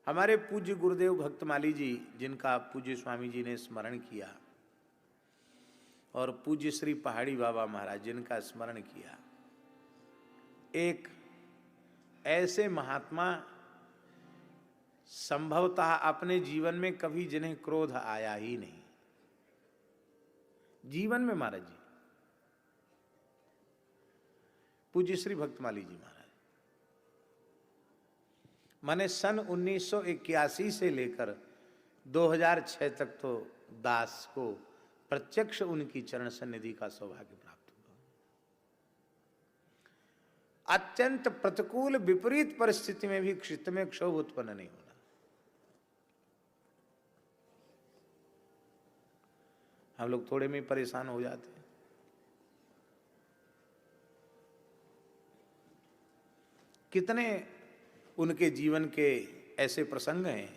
हमारे पूज्य गुरुदेव भक्तमाली जी, जिनका पूज्य स्वामी जी ने स्मरण किया, और पूज्य श्री पहाड़ी बाबा महाराज जिनका स्मरण किया, एक ऐसे महात्मा संभवतः अपने जीवन में कभी जिन्हें क्रोध आया ही नहीं, जीवन में महाराज जी, पूज्य श्री भक्तमाली जी महाराज, माने सन 1981 से लेकर 2006 तक तो दास को प्रत्यक्ष उनकी चरण सन्निधि का सौभाग्य प्राप्त हुआ। अत्यंत प्रतिकूल विपरीत परिस्थिति में भी चित्त में क्षोभ उत्पन्न नहीं होना। हम लोग थोड़े में परेशान हो जाते हैं। कितने उनके जीवन के ऐसे प्रसंग हैं।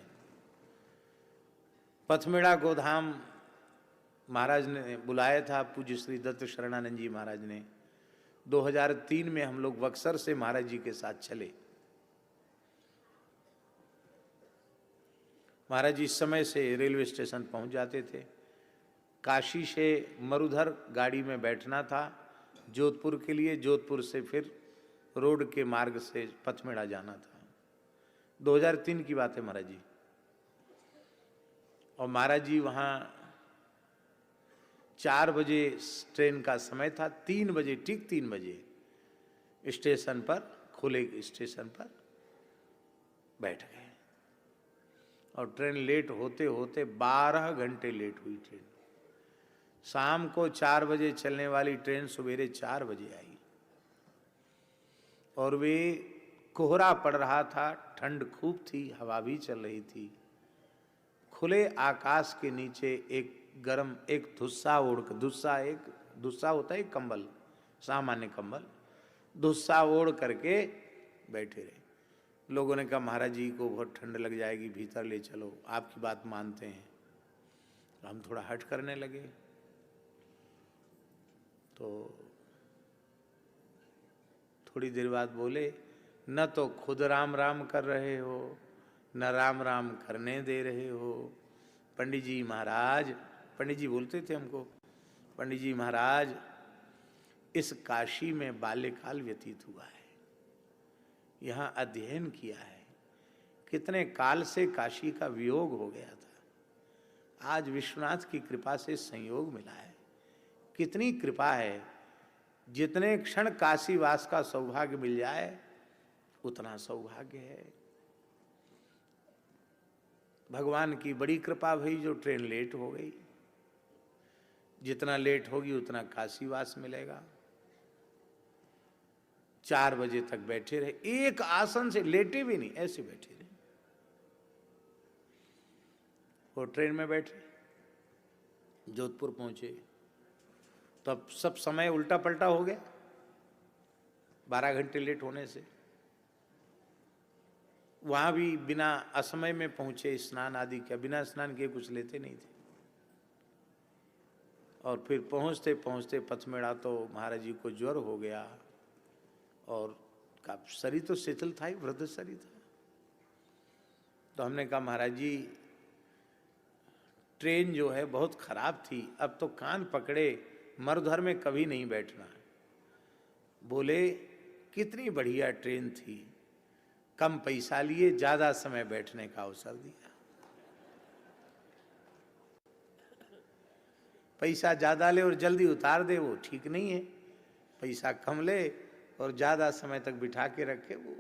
पथमेड़ा गोधाम महाराज ने बुलाया था, पूज्य श्री दत्त शरणानंद जी महाराज ने। 2003 में हम लोग बक्सर से महाराज जी के साथ चले। महाराज जी इस समय से रेलवे स्टेशन पहुंच जाते थे। काशी से मरुधर गाड़ी में बैठना था जोधपुर के लिए, जोधपुर से फिर रोड के मार्ग से पथमेड़ा जाना था। 2003 की बात है महाराज जी। और महाराज जी वहाँ 4 बजे ट्रेन का समय था, 3 बजे, ठीक 3 बजे स्टेशन पर, खुले स्टेशन पर बैठ गए। और ट्रेन लेट होते होते 12 घंटे लेट हुई ट्रेन। शाम को 4 बजे चलने वाली ट्रेन सवेरे 4 बजे आई। और वे कोहरा पड़ रहा था, ठंड खूब थी, हवा भी चल रही थी। खुले आकाश के नीचे एक गरम एक धुस्सा ओढ़, धुस्सा होता है कंबल, सामान्य कंबल, धुस्सा ओढ़ करके बैठे रहे। लोगों ने कहा महाराज जी को बहुत ठंड लग जाएगी, भीतर ले चलो, आपकी बात मानते हैं। हम थोड़ा हट करने लगे तो थोड़ी देर बाद बोले, न तो खुद राम राम कर रहे हो, न राम राम करने दे रहे हो। पंडित जी महाराज, पंडित जी बोलते थे हमको, पंडित जी महाराज इस काशी में बाल्यकाल व्यतीत हुआ है, यहाँ अध्ययन किया है, कितने काल से काशी का वियोग हो गया था, आज विश्वनाथ की कृपा से संयोग मिला है। कितनी कृपा है, जितने क्षण काशीवास का सौभाग्य मिल जाए उतना सौभाग्य है। भगवान की बड़ी कृपा भई जो ट्रेन लेट हो गई। जितना लेट होगी उतना काशीवास मिलेगा। 4 बजे तक बैठे रहे, एक आसन से लेटे भी नहीं, ऐसे बैठे रहे। वो ट्रेन में बैठे, जोधपुर पहुंचे, तब सब समय उल्टा पलटा हो गया 12 घंटे लेट होने से। वहां भी बिना असमय में पहुंचे, स्नान आदि किया, बिना स्नान किए कुछ लेते नहीं थे। और फिर पहुंचते पहुंचते पथमेड़ा तो महाराज जी को ज्वर हो गया, और शरीर तो शिथिल था ही, वृद्ध शरीर था। तो हमने कहा महाराज जी ट्रेन जो है बहुत खराब थी, अब तो कान पकड़े, मरुधर में कभी नहीं बैठना। बोले कितनी बढ़िया ट्रेन थी, कम पैसा लिए, ज्यादा समय बैठने का अवसर दिया। पैसा ज्यादा ले और जल्दी उतार दे वो ठीक नहीं है, पैसा कम ले और ज्यादा समय तक बिठा के रखे, वो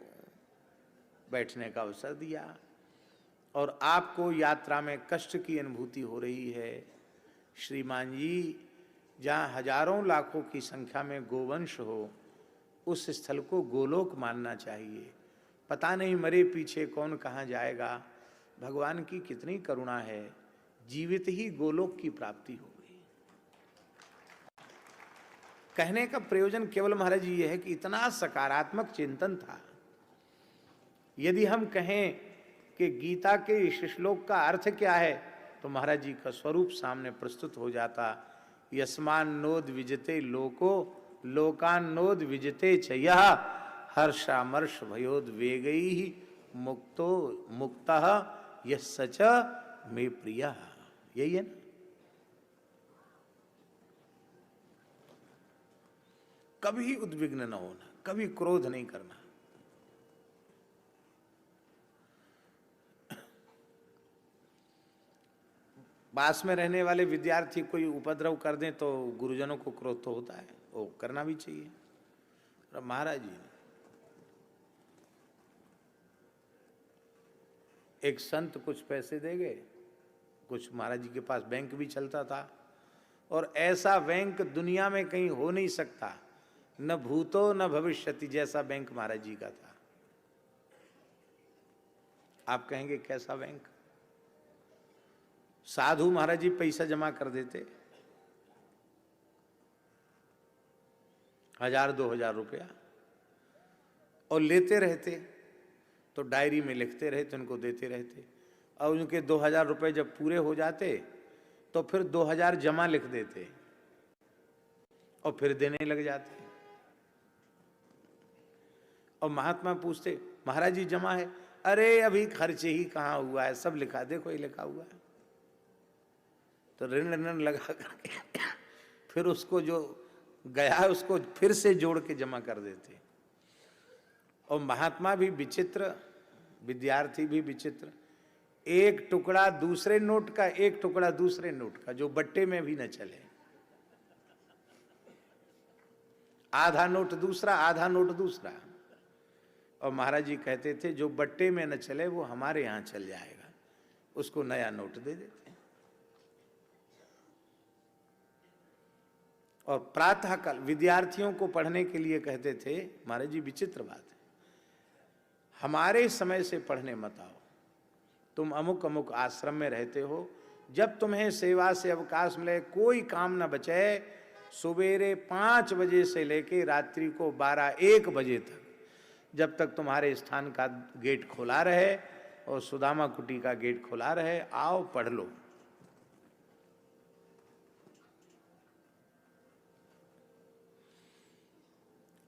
बैठने का अवसर दिया। और आपको यात्रा में कष्ट की अनुभूति हो रही है श्रीमान जी, जहाँ हजारों लाखों की संख्या में गोवंश हो, उस स्थल को गोलोक मानना चाहिए। पता नहीं मरे पीछे कौन कहाँ जाएगा। भगवान की कितनी करुणा है, जीवित ही गोलोक की प्राप्ति हो गई। कहने का प्रयोजन केवल महाराज जी ये है कि इतना सकारात्मक चिंतन था। यदि हम कहें कि गीता के इस श्लोक का अर्थ क्या है, तो महाराज जी का स्वरूप सामने प्रस्तुत हो जाता। यस्मान नोद विजते लोको लोकान नोद विजते च यः हर्षामर्ष भयोद वेगैः मुक्तो मुक्तः यः सच मे प्रियः, यही है ना। कभी उद्विग्न न होना, कभी क्रोध नहीं करना। पास में रहने वाले विद्यार्थी कोई उपद्रव कर दें तो गुरुजनों को क्रोध तो होता है, वो करना भी चाहिए। महाराज जी, एक संत कुछ पैसे दे गए, कुछ महाराज जी के पास बैंक भी चलता था, और ऐसा बैंक दुनिया में कहीं हो नहीं सकता, न भूतो न भविष्यति, जैसा बैंक महाराज जी का था। आप कहेंगे कैसा बैंक? साधु महाराज जी पैसा जमा कर देते, 1000-2000 रुपया, और लेते रहते, तो डायरी में लिखते रहते, उनको देते रहते, और उनके 2000 रुपये जब पूरे हो जाते तो फिर 2000 जमा लिख देते और फिर देने लग जाते। और महात्मा पूछते, महाराज जी जमा है? अरे अभी खर्चे ही कहाँ हुआ है, सब लिखा, देखो ये लिखा हुआ है। तो ऋण लगा करके फिर उसको जो गया है उसको फिर से जोड़ के जमा कर देते। और महात्मा भी विचित्र, विद्यार्थी भी विचित्र, एक टुकड़ा दूसरे नोट का, एक टुकड़ा दूसरे नोट का, जो बट्टे में भी न चले। आधा नोट दूसरा, आधा नोट दूसरा। और महाराज जी कहते थे जो बट्टे में न चले वो हमारे यहां चल जाएगा, उसको नया नोट दे देते। और प्रातःकाल विद्यार्थियों को पढ़ने के लिए कहते थे, महाराज जी विचित्र बात है, हमारे समय से पढ़ने मत आओ, तुम अमुक अमुक आश्रम में रहते हो, जब तुम्हें सेवा से अवकाश मिले, कोई काम न बचे, सुबेरे 5 बजे से लेके रात्रि को 12-1 बजे तक, जब तक तुम्हारे स्थान का गेट खुला रहे और सुदामा कुटी का गेट खुला रहे, आओ पढ़ लो।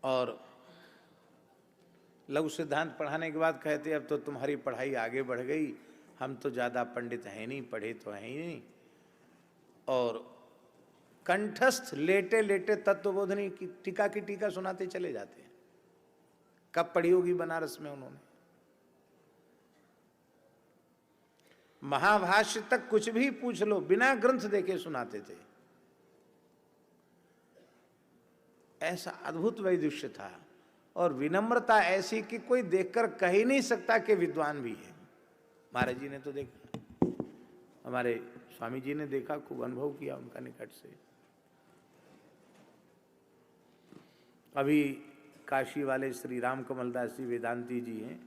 और लघु सिद्धांत पढ़ाने के बाद कहते अब तो तुम्हारी पढ़ाई आगे बढ़ गई, हम तो ज़्यादा पंडित हैं नहीं, पढ़े तो हैं ही नहीं। और कंठस्थ लेटे लेटे तत्वबोधनी की टीका सुनाते चले जाते हैं। कब पढ़ी होगी बनारस में उन्होंने? महाभाष्य तक कुछ भी पूछ लो, बिना ग्रंथ देखे सुनाते थे। ऐसा अद्भुत वैदुष्य था और विनम्रता ऐसी कि कोई देखकर कह ही नहीं सकता कि विद्वान भी है। महाराज जी ने तो देखा, हमारे स्वामी जी ने देखा, खूब अनुभव किया उनका निकट से। अभी काशी वाले श्री राम कमलदास जी वेदांती जी हैं,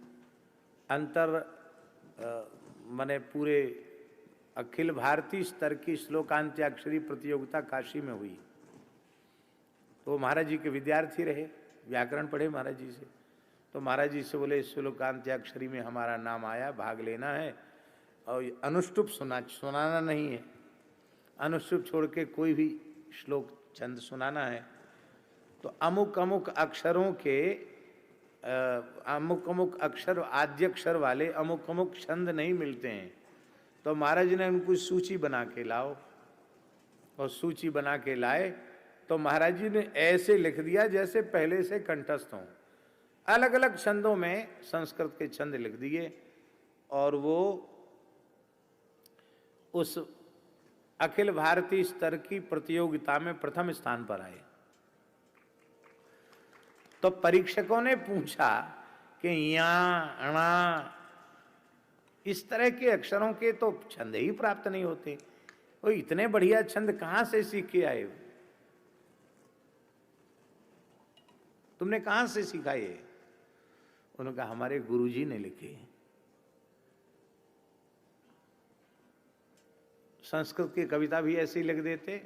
माने पूरे अखिल भारतीय स्तर की श्लोकांत्याक्षरी प्रतियोगिता काशी में हुई। तो महाराज जी के विद्यार्थी रहे, व्याकरण पढ़े महाराज जी से, तो महाराज जी से बोले श्लोकांत्याक्षरी में हमारा नाम आया, भाग लेना है, और अनुष्टुप सुनाना नहीं है, अनुष्टुप छोड़ के कोई भी श्लोक छंद सुनाना है। तो अमुक अमुक अक्षरों के अमुक अमुक अक्षर आद्यक्षर वाले अमुक अमुक छंद नहीं मिलते हैं। तो महाराज ने उनको सूची बना के लाओ, और सूची बना के लाए तो महाराज जी ने ऐसे लिख दिया जैसे पहले से कंठस्थ हों, अलग अलग छंदों में संस्कृत के छंद लिख दिए, और वो उस अखिल भारतीय स्तर की प्रतियोगिता में प्रथम स्थान पर आए। तो परीक्षकों ने पूछा कि या अणा इस तरह के अक्षरों के तो छंद ही प्राप्त नहीं होते, वो इतने बढ़िया छंद कहां से सीख के आए हो, तुमने कहां से सीखा ये? उन्होंने कहा हमारे गुरुजी ने लिखे। संस्कृत की कविता भी ऐसी लिख देते,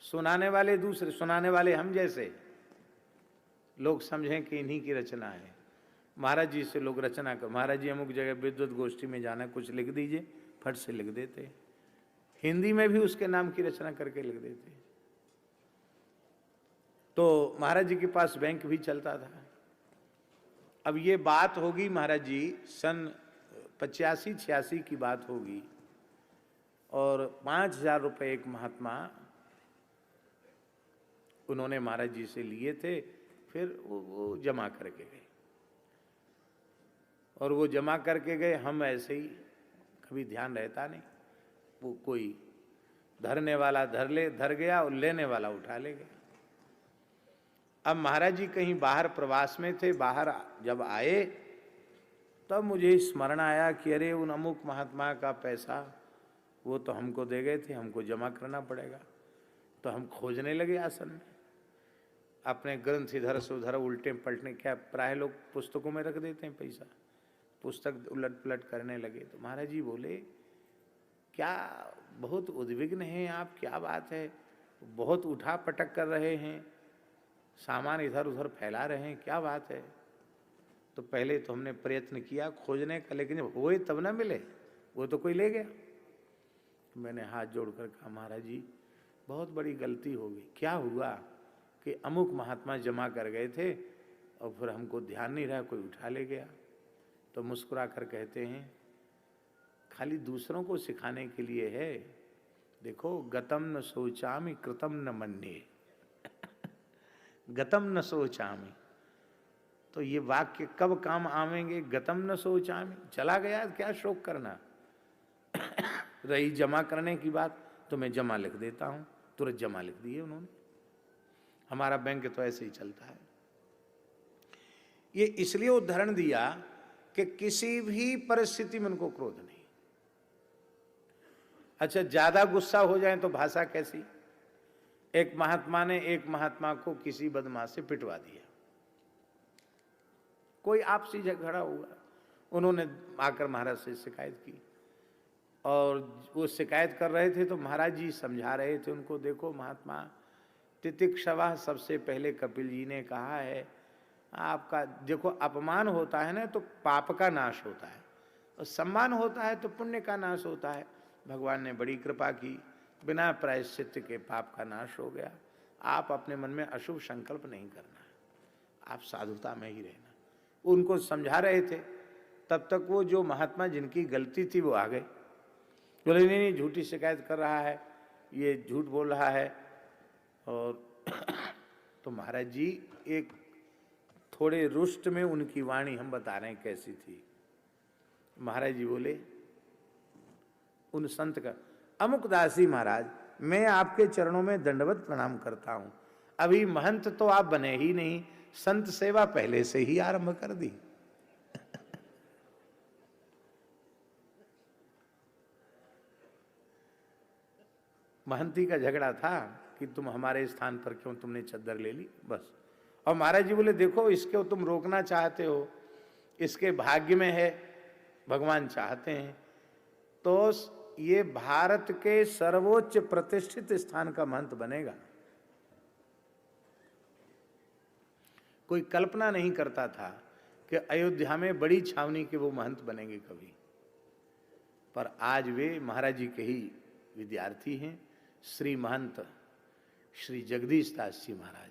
सुनाने वाले दूसरे, सुनाने वाले हम जैसे, लोग समझें कि इन्हीं की रचना है। महाराज जी से लोग रचना कर, महाराज जी अमुक जगह विद्वत गोष्ठी में जाना, कुछ लिख दीजिए, फट से लिख देते। हिंदी में भी उसके नाम की रचना करके लिख देते। तो महाराज जी के पास बैंक भी चलता था, अब ये बात होगी महाराज जी सन 85-86 की बात होगी, और 5,000 रुपये एक महात्मा उन्होंने महाराज जी से लिए थे, फिर वो जमा करके गए, और वो जमा करके गए। हम ऐसे ही, कभी ध्यान रहता नहीं, वो कोई धरने वाला धर गया और लेने वाला उठा ले गया। अब महाराज जी कहीं बाहर प्रवास में थे, बाहर जब आए तब मुझे स्मरण आया कि अरे उन अमुक महात्मा का पैसा वो तो हमको दे गए थे, हमको जमा करना पड़ेगा। तो हम खोजने लगे आसन में, अपने ग्रंथ इधर से उधर उल्टे पलटने, क्या प्राय लोग पुस्तकों में रख देते हैं पैसा, पुस्तक उलट पलट करने लगे। तो महाराज जी बोले, क्या बहुत उद्विग्न हैं आप, क्या बात है, बहुत उठा पटक कर रहे हैं, सामान इधर उधर फैला रहे हैं, क्या बात है। तो पहले तो हमने प्रयत्न किया खोजने का, लेकिन जब हुए तब ना मिले, वो तो कोई ले गया। तो मैंने हाथ जोड़कर कहा, महाराज जी बहुत बड़ी गलती हो गई। क्या हुआ कि अमुक महात्मा जमा कर गए थे और फिर हमको ध्यान नहीं रहा, कोई उठा ले गया। तो मुस्कुरा कर कहते हैं, खाली दूसरों को सिखाने के लिए है। देखो, गतम न सोचामि कृतम न मन्ये गतम न सोचामि, तो ये वाक्य कब काम आवेंगे? गतम न सोचामि, चला गया, क्या शोक करना। रही जमा करने की बात, तो मैं जमा लिख देता हूं, तुरंत जमा लिख दिए उन्होंने। हमारा बैंक तो ऐसे ही चलता है। ये इसलिए उदाहरण दिया कि किसी भी परिस्थिति में उनको क्रोध नहीं। अच्छा, ज्यादा गुस्सा हो जाए तो भाषा कैसी? एक महात्मा ने एक महात्मा को किसी बदमाश से पिटवा दिया, कोई आपसी झगड़ा हुआ, उन्होंने आकर महाराज से शिकायत की, और वो शिकायत कर रहे थे तो महाराज जी समझा रहे थे उनको, देखो महात्मा, तितिक्षवा, सबसे पहले कपिल जी ने कहा है, आपका देखो अपमान होता है ना तो पाप का नाश होता है, और सम्मान होता है तो पुण्य का नाश होता है। भगवान ने बड़ी कृपा की, बिना प्रायश्चित के पाप का नाश हो गया। आप अपने मन में अशुभ संकल्प नहीं करना, आप साधुता में ही रहना। उनको समझा रहे थे, तब तक वो जो महात्मा जिनकी गलती थी वो आ गए, बोले नहीं नहीं, झूठी शिकायत कर रहा है, ये झूठ बोल रहा है। और तो महाराज जी एक थोड़े रुष्ट में उनकी वाणी हम बता रहे हैं कैसी थी। महाराज जी बोले उन संत का, अमुकदासी महाराज, मैं आपके चरणों में दंडवत प्रणाम करता हूं, अभी महंत तो आप बने ही नहीं, संत सेवा पहले से ही आरंभ कर दी। महंती का झगड़ा था कि तुम हमारे स्थान पर क्यों तुमने चद्दर ले ली, बस। और महाराज जी बोले, देखो इसको तुम रोकना चाहते हो, इसके भाग्य में है, भगवान चाहते हैं तो ये भारत के सर्वोच्च प्रतिष्ठित स्थान का महंत बनेगा। कोई कल्पना नहीं करता था कि अयोध्या में बड़ी छावनी के वो महंत बनेंगे कभी, पर आज वे महाराज जी के ही विद्यार्थी हैं। श्री महंत श्री जगदीश दास जी महाराज,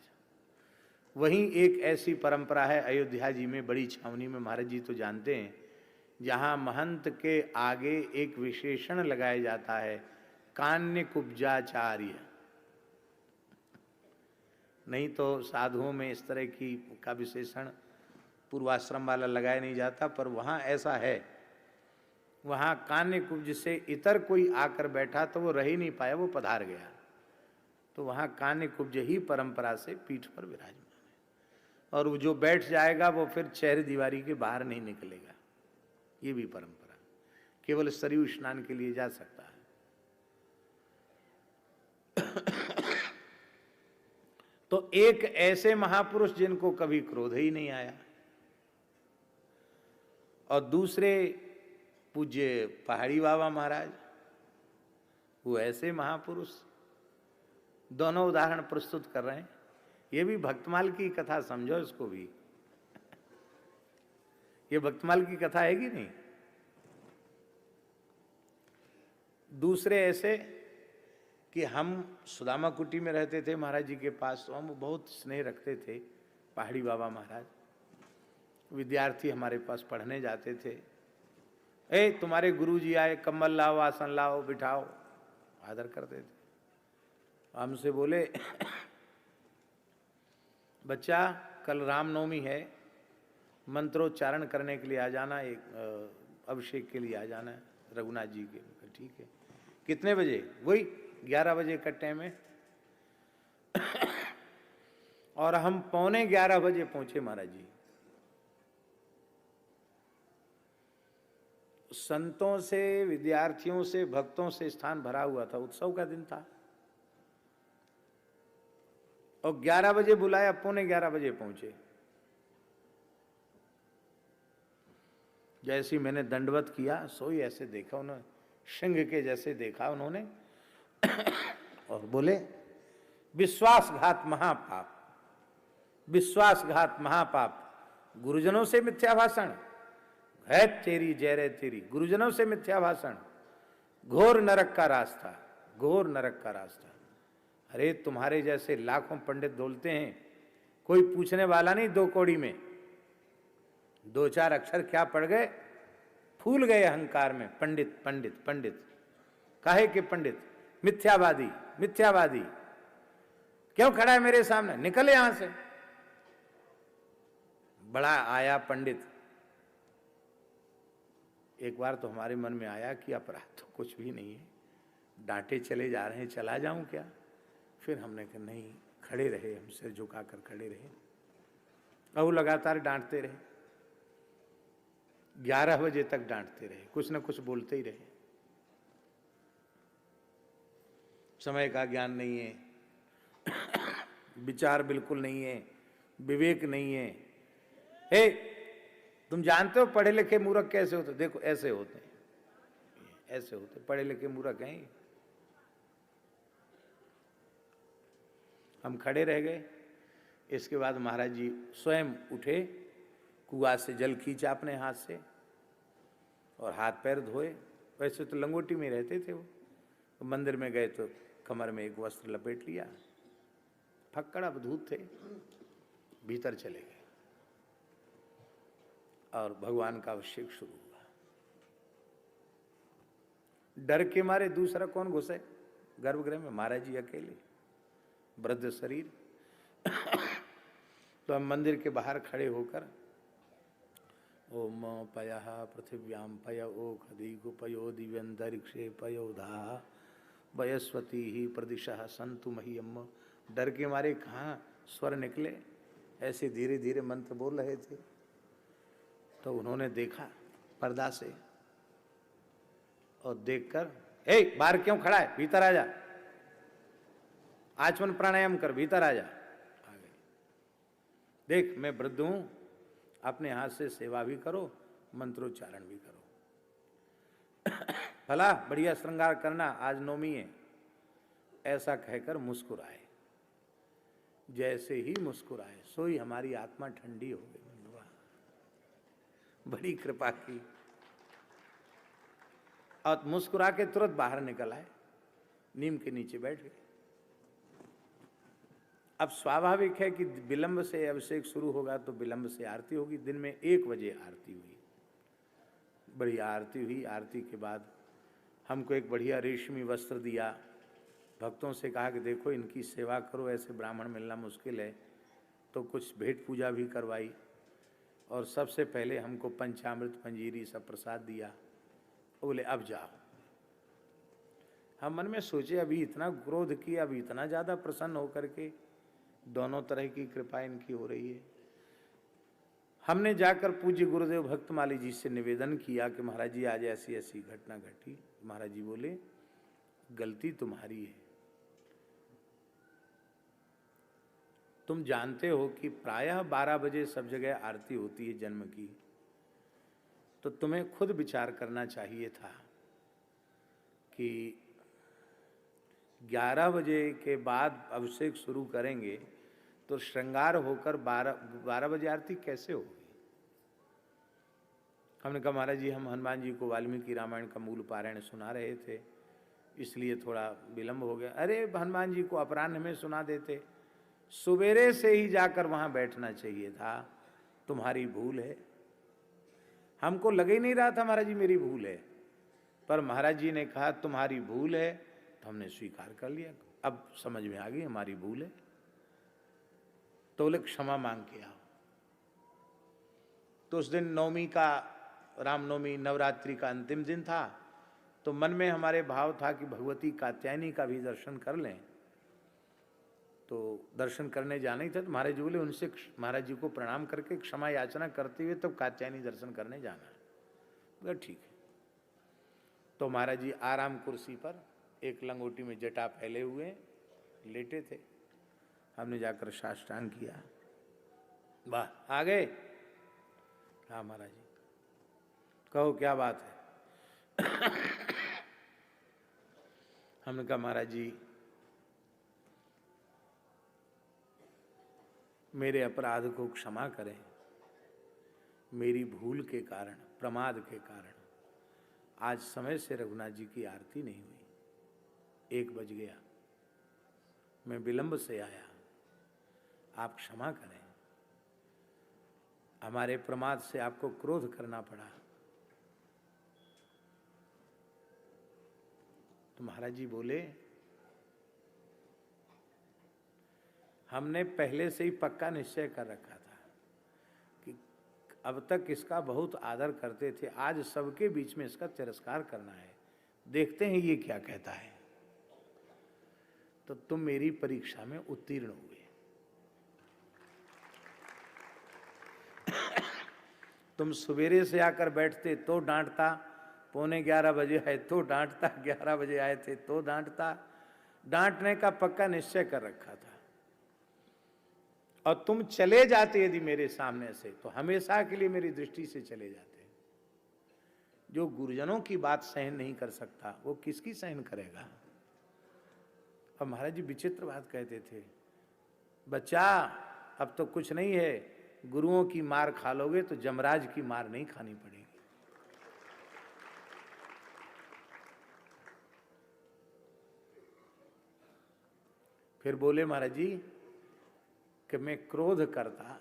वहीं एक ऐसी परंपरा है अयोध्या जी में, बड़ी छावनी में, महाराज जी तो जानते हैं, जहां महंत के आगे एक विशेषण लगाया जाता है, कान्य कुब्जाचार्य। नहीं तो साधुओं में इस तरह की का विशेषण पूर्वाश्रम वाला लगाया नहीं जाता, पर वहां ऐसा है। वहां कान्य कुब्ज से इतर कोई आकर बैठा तो वो रह ही नहीं पाया, वो पधार गया, तो वहां कान्य कुब्ज ही परंपरा से पीठ पर विराजमान है, और वो जो बैठ जाएगा वो फिर चेहरे दीवारी के बाहर नहीं निकलेगा। ये भी परंपरा, केवल सरयू स्नान के लिए जा सकता है। तो एक ऐसे महापुरुष जिनको कभी क्रोध ही नहीं आया, और दूसरे पूज्य पहाड़ी बाबा महाराज, वो ऐसे महापुरुष। दोनों उदाहरण प्रस्तुत कर रहे हैं। ये भी भक्तमाल की कथा समझो इसको भी, ये भक्तमाल की कथा है कि नहीं। दूसरे ऐसे कि हम सुदामा कुटी में रहते थे महाराज जी के पास, तो हम बहुत स्नेह रखते थे पहाड़ी बाबा महाराज। विद्यार्थी हमारे पास पढ़ने जाते थे, ए तुम्हारे गुरुजी आए, कम्बल लाओ, आसन लाओ, बिठाओ, आदर करते थे। हमसे बोले बच्चा कल रामनवमी है, मंत्रोच्चारण करने के लिए आ जाना, एक अभिषेक के लिए आ जाना है रघुनाथ जी के। ठीक है, कितने बजे? वही 11 बजे का टाइम है। और हम 11:15 बजे पहुंचे महाराज जी। संतों से, विद्यार्थियों से, भक्तों से स्थान भरा हुआ था, उत्सव का दिन था। और 11 बजे बुलाया, 11:15 बजे पहुंचे। जैसे मैंने दंडवत किया, सोई ऐसे देखा उन्होंने, सिंह के जैसे देखा उन्होंने, और बोले विश्वासघात महापाप, विश्वासघात महापाप, गुरुजनों से मिथ्या भाषण, है तेरी जय रे तेरी, गुरुजनों से मिथ्या भाषण, घोर नरक का रास्ता, घोर नरक का रास्ता। अरे तुम्हारे जैसे लाखों पंडित बोलते हैं, कोई पूछने वाला नहीं, 2 कौड़ी में 2-4 अक्षर क्या पढ़ गए, फूल गए अहंकार में। पंडित पंडित पंडित, काहे के पंडित? मिथ्यावादी, मिथ्यावादी। क्यों खड़ा है मेरे सामने? निकल यहां से। बड़ा आया पंडित। एक बार तो हमारे मन में आया कि अपराध तो कुछ भी नहीं है, डांटे चले जा रहे हैं, चला जाऊं क्या? फिर हमने कहा नहीं, खड़े रहे, हम सिर झुकाकर खड़े रहे, और वो लगातार डांटते रहे। 11 बजे तक डांटते रहे, कुछ ना कुछ बोलते ही रहे। समय का ज्ञान नहीं है, विचार बिल्कुल नहीं है, विवेक नहीं है। हे, तुम जानते हो पढ़े लिखे मूर्ख कैसे होते? देखो ऐसे होते हैं, ऐसे होते पढ़े लिखे मूर्ख हैं। हम खड़े रह गए। इसके बाद महाराज जी स्वयं उठे, कुआं से जल खींचा अपने हाथ से और हाथ पैर धोए। वैसे तो लंगोटी में रहते थे वो, तो मंदिर में गए तो कमर में एक वस्त्र लपेट लिया, फक्कड़ अवधूत थे, भीतर चले गए और भगवान का अभिषेक शुरू हुआ। डर के मारे दूसरा कौन घुसे गर्भगृह में? महाराज जी अकेले, वृद्ध शरीर। तो हम मंदिर के बाहर खड़े होकर ओम पयः पृथिव्याम पय ओखदिगु पयो दिव्यंतरिक्षे पयोधा वयस्वती ही प्रदिशः संतु मह्यम। डर के मारे कहाँ स्वर निकले, ऐसे धीरे धीरे मंत्र बोल रहे थे। तो उन्होंने देखा पर्दा से, और देखकर, ए बाहर क्यों खड़ा है, भीतर आ जा, आचमन प्राणायाम कर, भीतर आ जा। आ गए। देख मैं वृद्ध हूं, अपने हाथ से सेवा भी करो, मंत्रोच्चारण भी करो। भला बढ़िया श्रृंगार करना, आज नवमी है, ऐसा कहकर मुस्कुराए। जैसे ही मुस्कुराए, सोई हमारी आत्मा ठंडी हो गई। बड़ी कृपा की। और मुस्कुरा के तुरंत बाहर निकल आए, नीम के नीचे बैठ गए। अब स्वाभाविक है कि विलंब से अभिषेक शुरू होगा तो विलंब से आरती होगी। दिन में 1 बजे आरती हुई, बड़ी आरती हुई। आरती के बाद हमको एक बढ़िया रेशमी वस्त्र दिया, भक्तों से कहा कि देखो इनकी सेवा करो, ऐसे ब्राह्मण मिलना मुश्किल है। तो कुछ भेंट पूजा भी करवाई, और सबसे पहले हमको पंचामृत पंजीरी सब प्रसाद दिया। बोले अब जाओ। हम मन में सोचे अभी इतना क्रोध किया, अभी इतना ज़्यादा प्रसन्न होकर के दोनों तरह की कृपा इनकी हो रही है। हमने जाकर पूज्य गुरुदेव भक्तमाली जी से निवेदन किया कि महाराज जी आज ऐसी ऐसी घटना घटी। महाराज जी बोले गलती तुम्हारी है, तुम जानते हो कि प्रायः 12 बजे सब जगह आरती होती है जन्म की, तो तुम्हें खुद विचार करना चाहिए था कि 11 बजे के बाद अभिषेक शुरू करेंगे तो श्रृंगार होकर 12 बजे आरती कैसे होगी। हमने कहा महाराज जी हम हनुमान जी को वाल्मीकि रामायण का मूल पारायण सुना रहे थे, इसलिए थोड़ा विलंब हो गया। अरे हनुमान जी को अपराह्न में सुना देते, सवेरे से ही जाकर वहाँ बैठना चाहिए था, तुम्हारी भूल है। हमको लग ही नहीं रहा था महाराज जी मेरी भूल है, पर महाराज जी ने कहा तुम्हारी भूल है, तो हमने स्वीकार कर लिया। अब समझ में आ गई हमारी भूल है, तो बोले क्षमा मांग के आओ। तो उस दिन नवमी का, रामनवमी नवरात्रि का अंतिम दिन था, तो मन में हमारे भाव था कि भगवती कात्यायनी का भी दर्शन कर लें। तो दर्शन करने जाना ही था, तो महाराज जी बोले उनसे महाराज जी को प्रणाम करके क्षमा याचना करते हुए तब कात्यायनी दर्शन करने जाना है। बोला ठीक है। तो महाराज जी आराम कुर्सी पर एक लंगोटी में जटा फैले हुए लेटे थे। हमने जाकर साष्टांग किया। वाह आ गए? हाँ महाराज जी। कहो क्या बात है? हमने कहा महाराज जी मेरे अपराध को क्षमा करें, मेरी भूल के कारण, प्रमाद के कारण आज समय से रघुनाथ जी की आरती नहीं हुई। 1 बज गया, मैं विलंब से आया, आप क्षमा करें। हमारे प्रमाद से आपको क्रोध करना पड़ा। तो महाराज जी बोले हमने पहले से ही पक्का निश्चय कर रखा था कि अब तक इसका बहुत आदर करते थे, आज सबके बीच में इसका तिरस्कार करना है, देखते हैं ये क्या कहता है। तो तुम मेरी परीक्षा में उत्तीर्ण हुए। तुम सवेरे से आकर बैठते तो डांटता, 11:15 बजे आए तो डांटता, 11 बजे आए थे तो डांटता। डांटने का पक्का निश्चय कर रखा था। और तुम चले जाते यदि मेरे सामने से, तो हमेशा के लिए मेरी दृष्टि से चले जाते। जो गुरुजनों की बात सहन नहीं कर सकता वो किसकी सहन करेगा? और महाराज जी विचित्र बात कहते थे, बच्चा अब तो कुछ नहीं है, गुरुओं की मार खा लोगे तो जमराज की मार नहीं खानी पड़ेगी। फिर बोले महाराज जी कि मैं क्रोध करता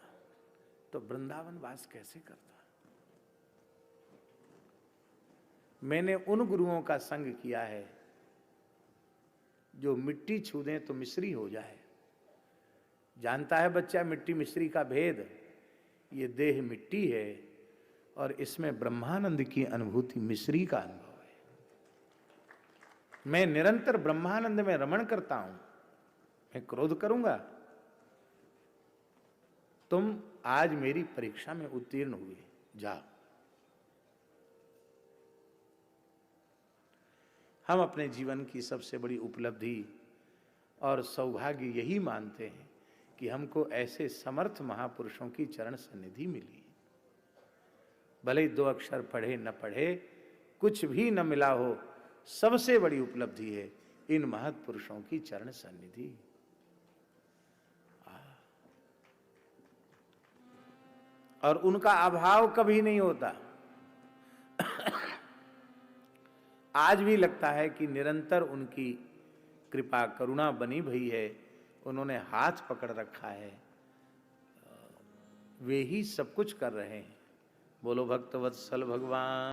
तो वृंदावन वास कैसे करता? मैंने उन गुरुओं का संग किया है जो मिट्टी छू दें तो मिश्री हो जाए। जानता है बच्चा मिट्टी मिश्री का भेद? ये देह मिट्टी है और इसमें ब्रह्मानंद की अनुभूति मिश्री का अनुभव है। मैं निरंतर ब्रह्मानंद में रमण करता हूं, मैं क्रोध करूंगा? तुम आज मेरी परीक्षा में उत्तीर्ण हुए, जाओ। हम अपने जीवन की सबसे बड़ी उपलब्धि और सौभाग्य यही मानते हैं कि हमको ऐसे समर्थ महापुरुषों की चरण सन्निधि मिली। भले ही 2 अक्षर पढ़े न पढ़े, कुछ भी न मिला हो, सबसे बड़ी उपलब्धि है इन महत् पुरुषों की चरण सन्निधि। और उनका अभाव कभी नहीं होता। आज भी लगता है कि निरंतर उनकी कृपा करुणा बनी भई है, उन्होंने हाथ पकड़ रखा है, वे ही सब कुछ कर रहे हैं। बोलो भक्तवत्सल भगवान।